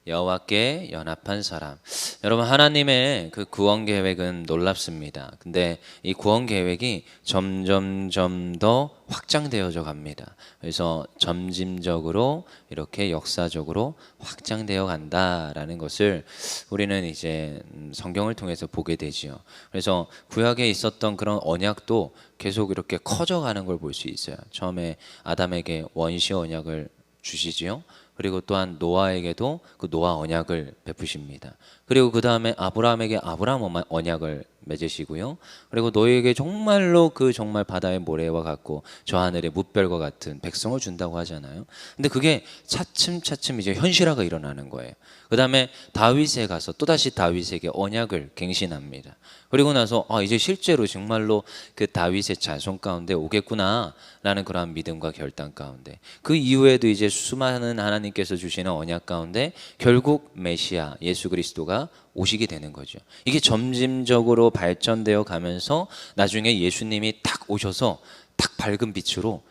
여호와께 연합한 사람. 여러분, 하나님의 그 구원 계획은 놀랍습니다. 근데 이 구원 계획이 점점점 더 확장되어져 갑니다. 그래서 점진적으로 이렇게 역사적으로 확장되어 간다라는 것을 우리는 이제 성경을 통해서 보게 되지요. 그래서 구약에 있었던 그런 언약도 계속 이렇게 커져가는 걸 볼 수 있어요. 처음에 아담에게 원시 언약을 주시지요. 그리고 또한 노아에게도 그 노아 언약을 베푸십니다. 그리고 그 다음에 아브라함에게 아브라함 언약을 맺으시고요. 그리고 너희에게 정말로 그 정말 바다의 모래와 같고 저 하늘의 무별과 같은 백성을 준다고 하잖아요. 근데 그게 차츰차츰 이제 현실화가 일어나는 거예요. 그 다음에 다윗에 가서 또다시 다윗에게 언약을 갱신합니다. 그리고 나서 이제 실제로 정말로 그 다윗의 자손 가운데 오겠구나 라는 그러한 믿음과 결단 가운데, 그 이후에도 이제 수많은 하나님께서 주시는 언약 가운데 결국 메시아 예수 그리스도가 오시게 되는 거죠. 이게 점진적으로 발전되어 가면서 나중에 예수님이 딱 오셔서 딱 밝은 빛으로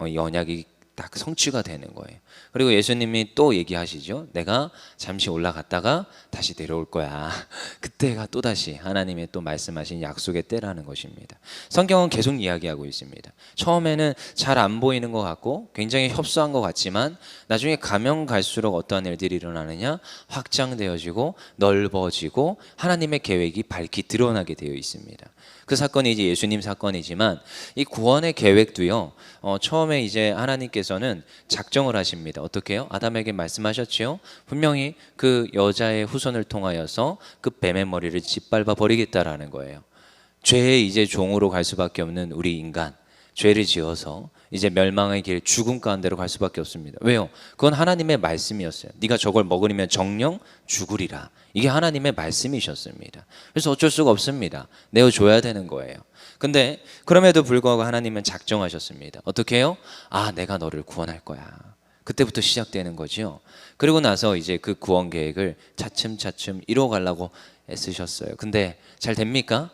이 언약이 딱 성취가 되는 거예요. 그리고 예수님이 또 얘기하시죠. 내가 잠시 올라갔다가 다시 내려올 거야. 그때가 또다시 하나님의 또 말씀하신 약속의 때라는 것입니다. 성경은 계속 이야기하고 있습니다. 처음에는 잘 안 보이는 것 같고 굉장히 협소한 것 같지만 나중에 가면 갈수록 어떠한 일들이 일어나느냐, 확장되어지고 넓어지고 하나님의 계획이 밝히 드러나게 되어 있습니다. 그 사건이 이제 예수님 사건이지만 이 구원의 계획도요, 처음에 이제 하나님께서는 작정을 하십니다. 어떻게 해요? 아담에게 말씀하셨지요. 분명히 그 여자의 후손을 통하여서 그 뱀의 머리를 짓밟아 버리겠다라는 거예요. 죄의 이제 종으로 갈 수밖에 없는 우리 인간, 죄를 지어서 이제 멸망의 길, 죽음 가운데로 갈 수밖에 없습니다. 왜요? 그건 하나님의 말씀이었어요. 네가 저걸 먹으면 정령 죽으리라. 이게 하나님의 말씀이셨습니다. 그래서 어쩔 수가 없습니다. 내어줘야 되는 거예요. 근데 그럼에도 불구하고 하나님은 작정하셨습니다. 어떻게 해요? 내가 너를 구원할 거야. 그때부터 시작되는 거죠. 그리고 나서 이제 그 구원 계획을 차츰차츰 이뤄가려고 애쓰셨어요. 근데 잘 됩니까?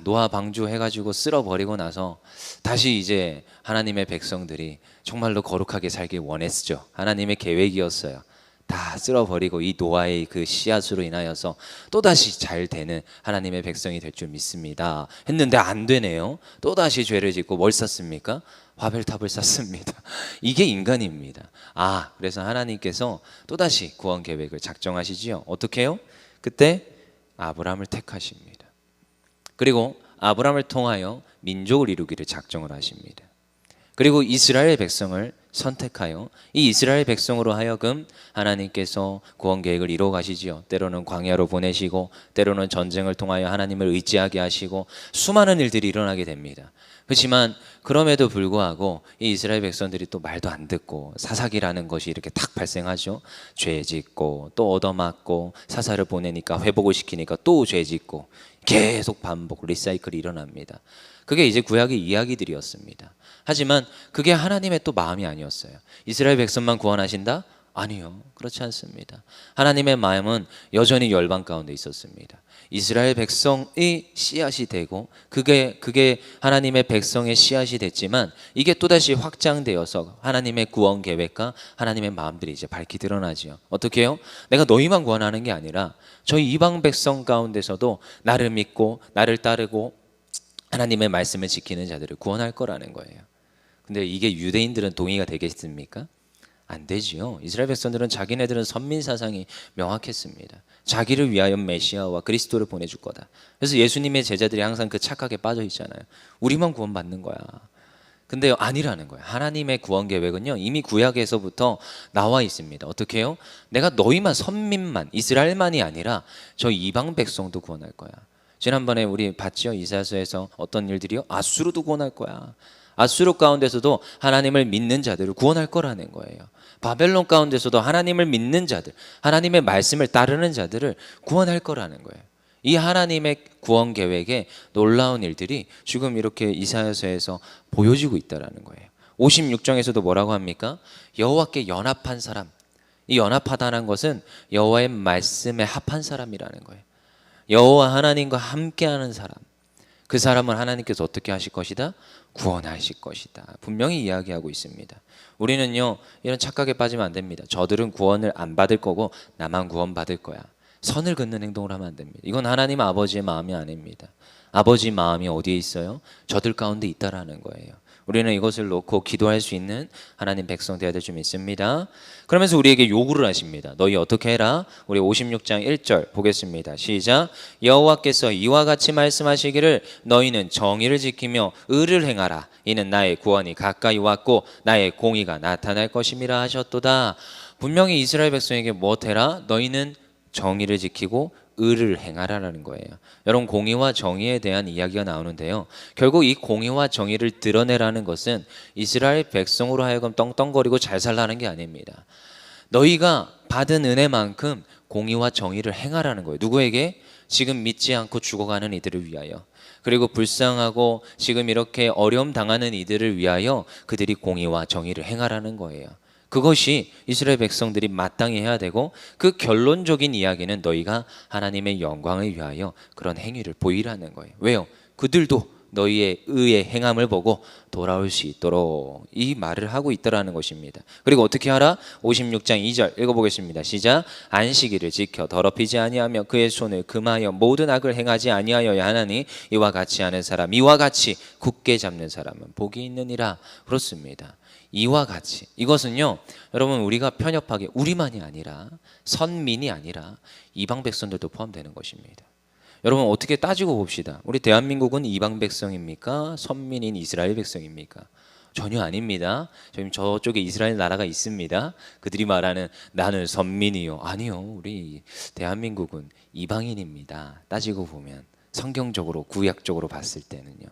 노아 방주해가지고 쓸어버리고 나서 다시 이제 하나님의 백성들이 정말로 거룩하게 살길 원했죠. 하나님의 계획이었어요. 다 쓸어버리고 이 노아의 그 씨앗으로 인하여서 또다시 잘 되는 하나님의 백성이 될 줄 믿습니다 했는데 안 되네요. 또다시 죄를 짓고 뭘 쌓습니까? 바벨탑을 쌓습니다. 이게 인간입니다. 그래서 하나님께서 또다시 구원 계획을 작정하시지요. 어떻게 해요? 그때 아브라함을 택하십니다. 그리고 아브라함을 통하여 민족을 이루기를 작정을 하십니다. 그리고 이스라엘 백성을 선택하여 이 이스라엘 백성으로 하여금 하나님께서 구원 계획을 이루어 가시지요. 때로는 광야로 보내시고 때로는 전쟁을 통하여 하나님을 의지하게 하시고 수많은 일들이 일어나게 됩니다. 그렇지만 그럼에도 불구하고 이 이스라엘 백성들이 또 말도 안 듣고 사사기라는 것이 이렇게 탁 발생하죠. 죄 짓고 또 얻어맞고 사사를 보내니까 회복을 시키니까 또 죄 짓고 계속 반복 리사이클이 일어납니다. 그게 이제 구약의 이야기들이었습니다. 하지만 그게 하나님의 또 마음이 아니었어요. 이스라엘 백성만 구원하신다? 아니요, 그렇지 않습니다. 하나님의 마음은 여전히 열방 가운데 있었습니다. 이스라엘 백성의 씨앗이 되고 그게 하나님의 백성의 씨앗이 됐지만 이게 또다시 확장되어서 하나님의 구원 계획과 하나님의 마음들이 이제 밝히 드러나지요. 어떻게 해요? 내가 너희만 구원하는 게 아니라 저희 이방 백성 가운데서도 나를 믿고 나를 따르고 하나님의 말씀을 지키는 자들을 구원할 거라는 거예요. 근데 이게 유대인들은 동의가 되겠습니까? 안 되지요. 이스라엘 백성들은 자기네들은 선민 사상이 명확했습니다. 자기를 위하여 메시아와 그리스도를 보내줄 거다. 그래서 예수님의 제자들이 항상 그 착각에 빠져 있잖아요. 우리만 구원받는 거야. 근데 아니라는 거예요. 하나님의 구원 계획은요 이미 구약에서부터 나와 있습니다. 어떻게 해요? 내가 너희만 선민만 이스라엘만이 아니라 저 이방 백성도 구원할 거야. 지난번에 우리 봤죠? 이사야서에서 어떤 일들이요? 아수르도 구원할 거야. 아수르 가운데서도 하나님을 믿는 자들을 구원할 거라는 거예요. 바벨론 가운데서도 하나님을 믿는 자들, 하나님의 말씀을 따르는 자들을 구원할 거라는 거예요. 이 하나님의 구원 계획에 놀라운 일들이 지금 이렇게 이사야서에서 보여지고 있다는 거예요. 56장에서도 뭐라고 합니까? 여호와께 연합한 사람. 이 연합하다는 것은 여호와의 말씀에 합한 사람이라는 거예요. 여호와 하나님과 함께하는 사람. 그 사람을 하나님께서 어떻게 하실 것이다? 구원하실 것이다. 분명히 이야기하고 있습니다. 우리는요, 이런 착각에 빠지면 안 됩니다. 저들은 구원을 안 받을 거고 나만 구원받을 거야. 선을 긋는 행동을 하면 안 됩니다. 이건 하나님 아버지의 마음이 아닙니다. 아버지 마음이 어디에 있어요? 저들 가운데 있다라는 거예요. 우리는 이것을 놓고 기도할 수 있는 하나님 백성 되어야 될 줄 믿습니다. 그러면서 우리에게 요구를 하십니다. 너희 어떻게 해라? 우리 56장 1절 보겠습니다. 시작. 여호와께서 이와 같이 말씀하시기를 너희는 정의를 지키며 의를 행하라. 이는 나의 구원이 가까이 왔고 나의 공의가 나타날 것임이라 하셨도다. 분명히 이스라엘 백성에게 무엇해라? 너희는 정의를 지키고 의를 행하라는 거예요. 여러분, 공의와 정의에 대한 이야기가 나오는데요. 결국 이 공의와 정의를 드러내라는 것은 이스라엘 백성으로 하여금 떵떵거리고 잘 살라는 게 아닙니다. 너희가 받은 은혜만큼 공의와 정의를 행하라는 거예요. 누구에게? 지금 믿지 않고 죽어가는 이들을 위하여. 그리고 불쌍하고 지금 이렇게 어려움 당하는 이들을 위하여 그들이 공의와 정의를 행하라는 거예요. 그것이 이스라엘 백성들이 마땅히 해야 되고, 그 결론적인 이야기는 너희가 하나님의 영광을 위하여 그런 행위를 보이라는 거예요. 왜요? 그들도 너희의 의의 행함을 보고 돌아올 수 있도록 이 말을 하고 있더라는 것입니다. 그리고 어떻게 하라? 56장 2절 읽어보겠습니다. 시작. 안식일을 지켜 더럽히지 아니하며 그의 손을 금하여 모든 악을 행하지 아니하여야 하나니 이와 같이 하는 사람, 이와 같이 굳게 잡는 사람은 복이 있느니라. 그렇습니다. 이와 같이, 이것은요, 여러분, 우리가 편협하게 우리만이 아니라 선민이 아니라 이방 백성들도 포함되는 것입니다. 여러분, 어떻게 따지고 봅시다. 우리 대한민국은 이방 백성입니까? 선민인 이스라엘 백성입니까? 전혀 아닙니다. 지금 저쪽에 이스라엘 나라가 있습니다. 그들이 말하는 나는 선민이요. 아니요, 우리 대한민국은 이방인입니다. 따지고 보면 성경적으로 구약적으로 봤을 때는요.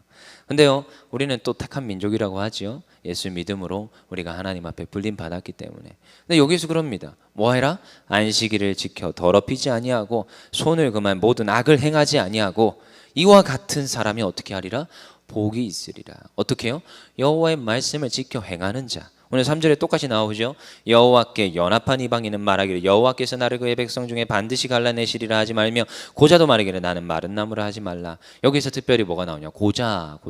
근데요, 우리는 또 택한 민족이라고 하죠. 예수 믿음으로 우리가 하나님 앞에 불림 받았기 때문에. 근데 여기서 그럽니다. 뭐 해라? 안식일을 지켜 더럽히지 아니하고 손을 금한 모든 악을 행하지 아니하고 이와 같은 사람이 어떻게 하리라? 복이 있으리라. 어떻게 해요? 여호와의 말씀을 지켜 행하는 자. 오늘 3절에 똑같이 나오죠. 여호와께 연합한 이방인은 말하기를 여호와께서 나를 그의 백성 중에 반드시 갈라내시리라 하지 말며 고자도 말하기를 나는 마른 나무라 하지 말라. 여기서 특별히 뭐가 나오냐? 고자.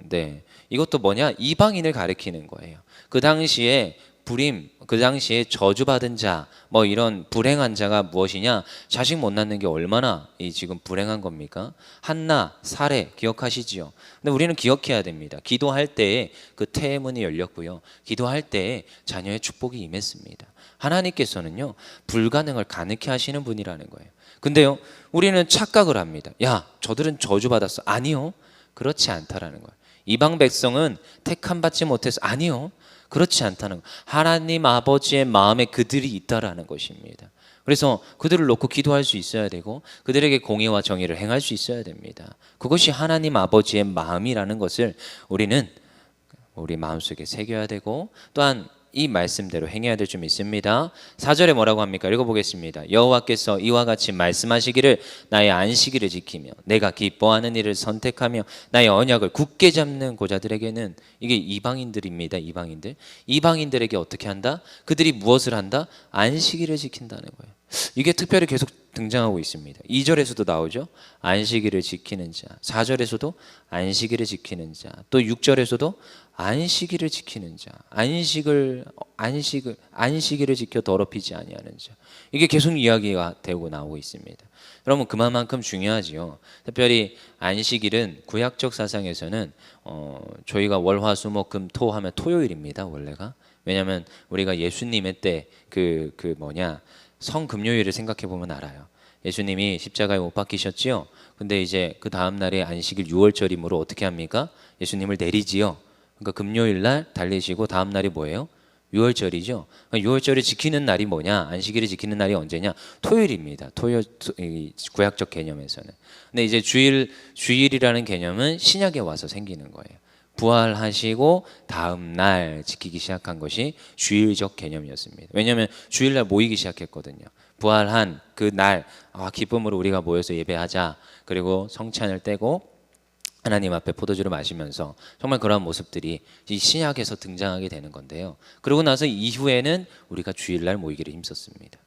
네. 이것도 뭐냐? 이방인을 가리키는 거예요. 그 당시에 불임, 그 당시에 저주받은 자, 뭐 이런 불행한 자가 무엇이냐? 자식 못 낳는 게 얼마나 지금 불행한 겁니까? 한나, 사례 기억하시지요? 근데 우리는 기억해야 됩니다. 기도할 때에 그 태의 문이 열렸고요. 기도할 때에 자녀의 축복이 임했습니다. 하나님께서는요, 불가능을 가능케 하시는 분이라는 거예요. 근데요, 우리는 착각을 합니다. 야, 저들은 저주받았어. 아니요, 그렇지 않다라는 거예요. 이방 백성은 택함 받지 못해서, 아니요, 그렇지 않다는 거. 하나님 아버지의 마음에 그들이 있다라는 것입니다. 그래서 그들을 놓고 기도할 수 있어야 되고 그들에게 공의와 정의를 행할 수 있어야 됩니다. 그것이 하나님 아버지의 마음이라는 것을 우리는 우리 마음속에 새겨야 되고, 또한 이 말씀대로 행해야 될 줄 믿습니다. 4절에 뭐라고 합니까? 읽어보겠습니다. 여호와께서 이와 같이 말씀하시기를 나의 안식일을 지키며 내가 기뻐하는 일을 선택하며 나의 언약을 굳게 잡는 고자들에게는, 이게 이방인들입니다. 이방인들에게 어떻게 한다? 그들이 무엇을 한다? 안식일을 지킨다는 거예요. 이게 특별히 계속 등장하고 있습니다. 2절에서도 나오죠. 안식일을 지키는 자. 4절에서도 안식일을 지키는 자. 또 6절에서도 안식일을 지키는 자. 안식일을 지켜 더럽히지 아니하는 자. 이게 계속 이야기가 되고 나오고 있습니다. 여러분, 그만큼 중요하지요. 특별히 안식일은 구약적 사상에서는 저희가 월, 화, 수, 목, 금, 토 하면 토요일입니다. 원래가. 왜냐하면 우리가 예수님의 때 성금요일을 생각해 보면 알아요. 예수님이 십자가에 못 박히셨지요. 근데 이제 그 다음 날에 안식일 6월절이므로 어떻게 합니까? 예수님을 내리지요. 그러니까 금요일 날 달리시고 다음 날이 뭐예요? 6월절이죠. 그러니까 6월절을 지키는 날이 뭐냐? 안식일을 지키는 날이 언제냐? 토요일입니다. 구약적 개념에서는. 근데 이제 주일이라는 개념은 신약에 와서 생기는 거예요. 부활하시고 다음 날 지키기 시작한 것이 주일적 개념이었습니다. 왜냐하면 주일날 모이기 시작했거든요. 부활한 그 날, 기쁨으로 우리가 모여서 예배하자. 그리고 성찬을 떼고 하나님 앞에 포도주를 마시면서 정말 그러한 모습들이 이 신약에서 등장하게 되는 건데요. 그러고 나서 이후에는 우리가 주일날 모이기를 힘썼습니다.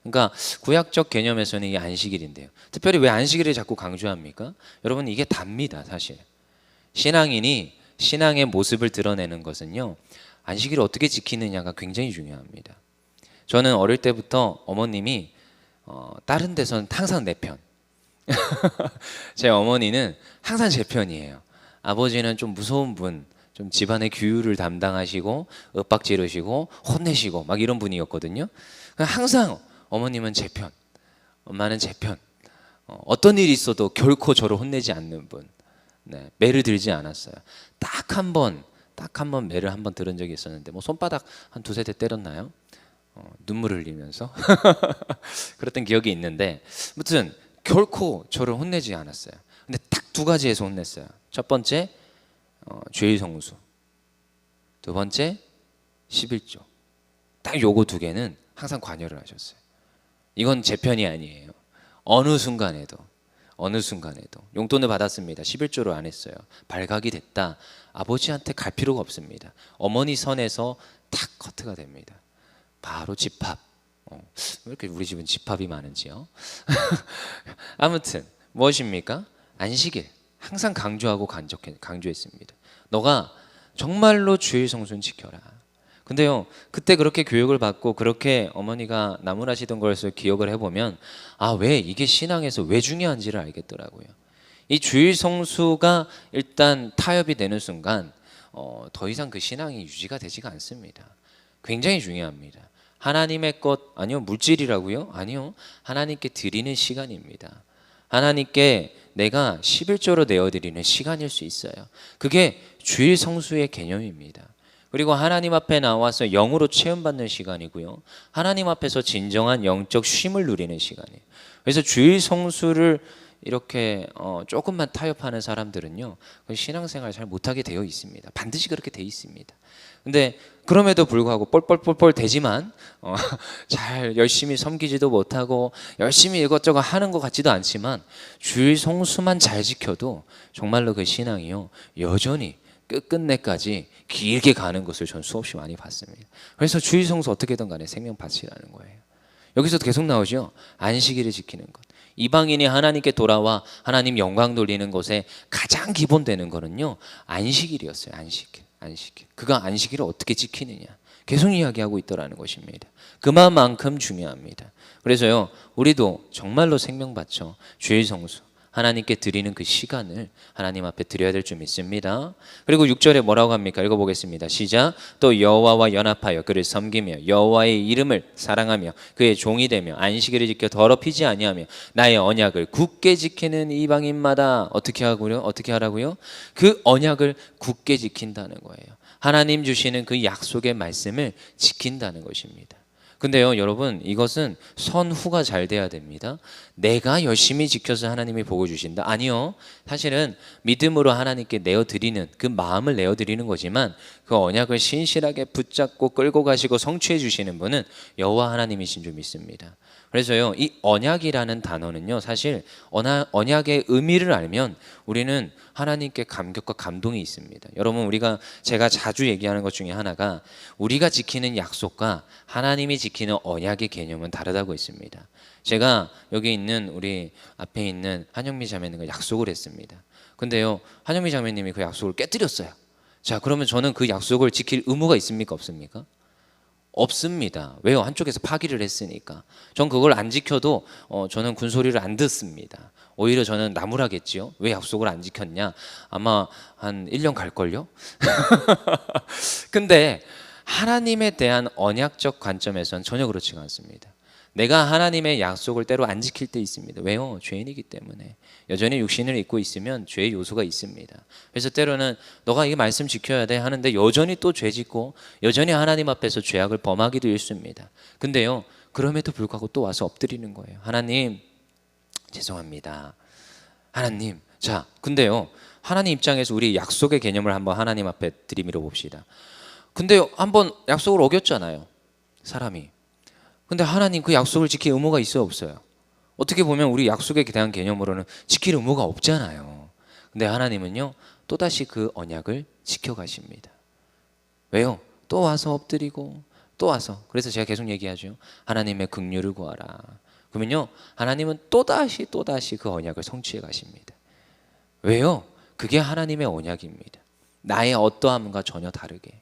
그러니까 구약적 개념에서는 이게 안식일인데요. 특별히 왜 안식일을 자꾸 강조합니까? 여러분 이게 답니다, 사실. 신앙인이 신앙의 모습을 드러내는 것은요, 안식일을 어떻게 지키느냐가 굉장히 중요합니다. 저는 어릴 때부터 어머님이 다른 데서는 항상 내 편. 제 어머니는 항상 제 편이에요. 아버지는 좀 무서운 분, 좀 집안의 규율을 담당하시고 윽박 지르시고 혼내시고 막 이런 분이었거든요. 항상 어머님은 제 편, 엄마는 제 편. 어떤 일이 있어도 결코 저를 혼내지 않는 분. 네, 매를 들지 않았어요. 딱 한 번 매를 한 번 들은 적이 있었는데 뭐 손바닥 한 두세 대 때렸나요? 눈물을 흘리면서 그랬던 기억이 있는데, 아무튼 결코 저를 혼내지 않았어요. 근데 딱 두 가지에서 혼냈어요. 첫 번째 죄의 성수, 두 번째 11조. 딱 요거 두 개는 항상 관여를 하셨어요. 이건 제 편이 아니에요. 어느 순간에도 용돈을 받았습니다. 11조를 안 했어요. 발각이 됐다. 아버지한테 갈 필요가 없습니다. 어머니 선에서 탁 커트가 됩니다. 바로 집합. 왜 이렇게 우리 집은 집합이 많은지요? 아무튼 무엇입니까? 안식일 항상 강조하고 강조했습니다. 너가 정말로 주일 성수는 지켜라. 근데요, 그때 그렇게 교육을 받고 그렇게 어머니가 나무라시던 것을 기억을 해보면 왜 이게 신앙에서 왜 중요한지를 알겠더라고요. 이 주일 성수가 일단 타협이 되는 순간 더 이상 그 신앙이 유지가 되지가 않습니다. 굉장히 중요합니다. 하나님의 것, 아니요 물질이라고요? 아니요, 하나님께 드리는 시간입니다. 하나님께 내가 11조로 내어드리는 시간일 수 있어요. 그게 주일 성수의 개념입니다. 그리고 하나님 앞에 나와서 영으로 체험받는 시간이고요, 하나님 앞에서 진정한 영적 쉼을 누리는 시간이에요. 그래서 주일 성수를 이렇게 조금만 타협하는 사람들은요, 신앙생활 잘 못하게 되어 있습니다. 반드시 그렇게 되어 있습니다. 근데 그럼에도 불구하고 뻘뻘뻘뻘 되지만 잘 열심히 섬기지도 못하고 열심히 이것저것 하는 것 같지도 않지만 주일 성수만 잘 지켜도 정말로 그 신앙이요, 여전히 끝끝내까지 길게 가는 것을 전 수없이 많이 봤습니다. 그래서 주일 성수 어떻게든 간에 생명 바치라는 거예요. 여기서 계속 나오죠. 안식일을 지키는 것. 이방인이 하나님께 돌아와 하나님 영광 돌리는 것에 가장 기본되는 거는요, 안식일이었어요. 안식일. 그가 안식일을 어떻게 지키느냐 계속 이야기하고 있더라는 것입니다. 그만큼 중요합니다. 그래서요, 우리도 정말로 생명 바쳐 주일 성수 하나님께 드리는 그 시간을 하나님 앞에 드려야 될 줄 믿습니다. 그리고 6절에 뭐라고 합니까? 읽어보겠습니다. 시작. 또 여호와와 연합하여 그를 섬기며 여호와의 이름을 사랑하며 그의 종이 되며 안식일을 지켜 더럽히지 아니하며 나의 언약을 굳게 지키는 이방인마다 어떻게 하라고요? 그 언약을 굳게 지킨다는 거예요. 하나님 주시는 그 약속의 말씀을 지킨다는 것입니다. 근데요, 여러분, 이것은 선후가 잘 돼야 됩니다. 내가 열심히 지켜서 하나님이 복을 주신다? 아니요. 사실은 믿음으로 하나님께 내어드리는, 그 마음을 내어드리는 거지만 그 언약을 신실하게 붙잡고 끌고 가시고 성취해 주시는 분은 여호와 하나님이신 줄 믿습니다. 그래서요, 이 언약이라는 단어는요, 사실 언약의 의미를 알면 우리는 하나님께 감격과 감동이 있습니다. 여러분, 제가 자주 얘기하는 것 중에 하나가 우리가 지키는 약속과 하나님이 지키는 언약의 개념은 다르다고 했습니다. 제가 여기 있는 우리 앞에 있는 한영미 자매님과 약속을 했습니다. 근데요, 한영미 자매님이 그 약속을 깨뜨렸어요. 자, 그러면 저는 그 약속을 지킬 의무가 있습니까? 없습니까? 없습니다. 왜요? 한쪽에서 파기를 했으니까. 전 그걸 안 지켜도 저는 군소리를 안 듣습니다. 오히려 저는 나무라겠지요. 왜 약속을 안 지켰냐? 아마 한 1년 갈걸요? 근데 하나님에 대한 언약적 관점에서는 전혀 그렇지가 않습니다. 내가 하나님의 약속을 때로 안 지킬 때 있습니다. 왜요? 죄인이기 때문에. 여전히 육신을 입고 있으면 죄의 요소가 있습니다. 그래서 때로는 너가 이 말씀 지켜야 돼 하는데 여전히 또 죄 짓고 여전히 하나님 앞에서 죄악을 범하기도 일쑤입니다. 근데요, 그럼에도 불구하고 또 와서 엎드리는 거예요. 하나님, 죄송합니다. 하나님. 자, 근데요, 하나님 입장에서 우리 약속의 개념을 한번 하나님 앞에 들이밀어 봅시다. 근데요, 한번 약속을 어겼잖아요, 사람이. 근데 하나님 그 약속을 지킬 의무가 있어요, 없어요? 어떻게 보면 우리 약속에 대한 개념으로는 지킬 의무가 없잖아요. 근데 하나님은요, 또다시 그 언약을 지켜가십니다. 왜요? 또 와서 엎드리고 또 와서. 그래서 제가 계속 얘기하죠. 하나님의 긍휼을 구하라. 그러면요, 하나님은 또다시 그 언약을 성취해 가십니다. 왜요? 그게 하나님의 언약입니다. 나의 어떠함과 전혀 다르게.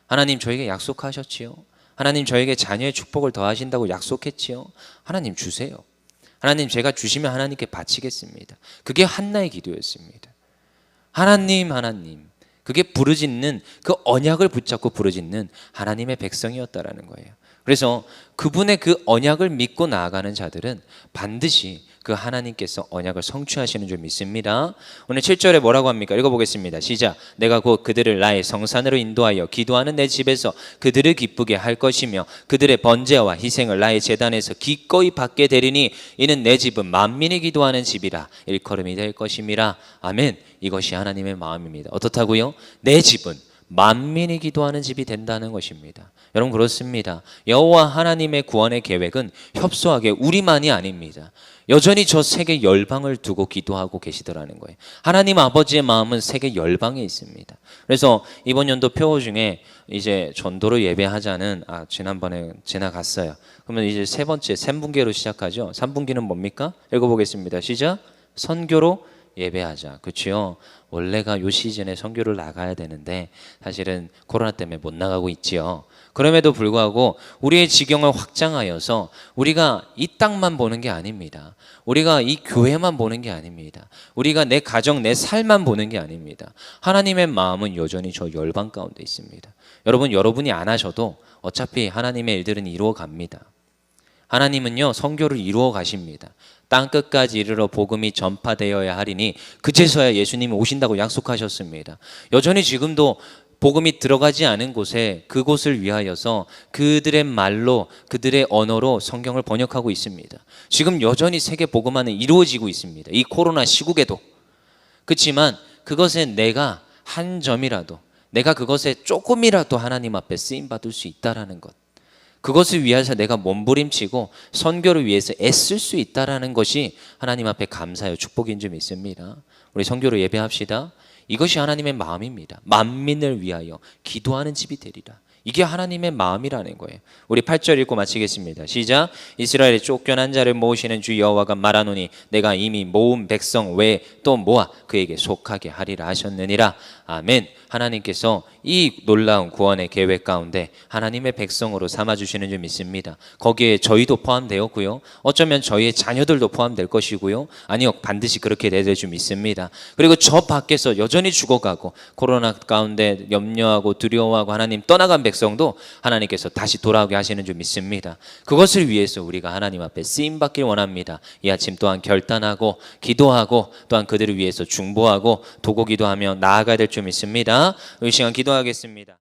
하나님 저에게 약속하셨지요. 하나님 저에게 자녀의 축복을 더하신다고 약속했지요. 하나님 주세요. 하나님 제가 주시면 하나님께 바치겠습니다. 그게 한나의 기도였습니다. 하나님 그게 부르짖는, 그 언약을 붙잡고 부르짖는 하나님의 백성이었다라는 거예요. 그래서 그분의 그 언약을 믿고 나아가는 자들은 반드시 그 하나님께서 언약을 성취하시는 줄 믿습니다. 오늘 7절에 뭐라고 합니까? 읽어보겠습니다. 시작. 내가 곧 그들을 나의 성산으로 인도하여 기도하는 내 집에서 그들을 기쁘게 할 것이며 그들의 번제와 희생을 나의 제단에서 기꺼이 받게 되리니 이는 내 집은 만민이 기도하는 집이라 일컬음이 될 것임이라. 아멘. 이것이 하나님의 마음입니다. 어떻다고요? 내 집은 만민이 기도하는 집이 된다는 것입니다. 여러분 그렇습니다. 여호와 하나님의 구원의 계획은 협소하게 우리만이 아닙니다. 여전히 저 세계 열방을 두고 기도하고 계시더라는 거예요. 하나님 아버지의 마음은 세계 열방에 있습니다. 그래서 이번 연도 표 중에 이제 전도로 예배하자는, 지난번에 지나갔어요. 그러면 이제 세 번째 3분기로 시작하죠. 3분기는 뭡니까? 읽어보겠습니다. 시작. 선교로 예배하자. 그렇죠? 원래가 요 시즌에 선교를 나가야 되는데 사실은 코로나 때문에 못 나가고 있지요. 그럼에도 불구하고 우리의 지경을 확장하여서 우리가 이 땅만 보는 게 아닙니다. 우리가 이 교회만 보는 게 아닙니다. 우리가 내 가정, 내 삶만 보는 게 아닙니다. 하나님의 마음은 여전히 저 열방 가운데 있습니다. 여러분이 안 하셔도 어차피 하나님의 일들은 이루어 갑니다. 하나님은요, 선교를 이루어 가십니다. 땅 끝까지 이르러 복음이 전파되어야 하리니 그제서야 예수님이 오신다고 약속하셨습니다. 여전히 지금도 복음이 들어가지 않은 곳에 그곳을 위하여서 그들의 말로, 그들의 언어로 성경을 번역하고 있습니다. 지금 여전히 세계 복음화는 이루어지고 있습니다. 이 코로나 시국에도. 그렇지만 그것에 내가 한 점이라도, 내가 그것에 조금이라도 하나님 앞에 쓰임 받을 수 있다라는 것, 그것을 위해서 내가 몸부림치고 선교를 위해서 애쓸 수 있다라는 것이 하나님 앞에 감사요 축복인 줄 믿습니다. 우리 선교로 예배합시다. 이것이 하나님의 마음입니다. 만민을 위하여 기도하는 집이 되리라. 이게 하나님의 마음이라는 거예요. 우리 8절 읽고 마치겠습니다. 시작. 이스라엘의 쫓겨난 자를 모으시는 주 여호와가 말하노니 내가 이미 모은 백성 외에 또 모아 그에게 속하게 하리라 하셨느니라. 아멘. 하나님께서 이 놀라운 구원의 계획 가운데 하나님의 백성으로 삼아주시는 줄 믿습니다. 거기에 저희도 포함되었고요. 어쩌면 저희의 자녀들도 포함될 것이고요. 아니요, 반드시 그렇게 될 줄 믿습니다. 그리고 저 밖에서 여전히 죽어가고 코로나 가운데 염려하고 두려워하고 하나님 떠나간 백성도 하나님께서 다시 돌아오게 하시는 줄 믿습니다. 그것을 위해서 우리가 하나님 앞에 쓰임받길 원합니다. 이 아침 또한 결단하고 기도하고 또한 그들을 위해서 중보하고 도고 기도하며 나아가야 될 줄 믿습니다. 이 시간 기도하겠습니다.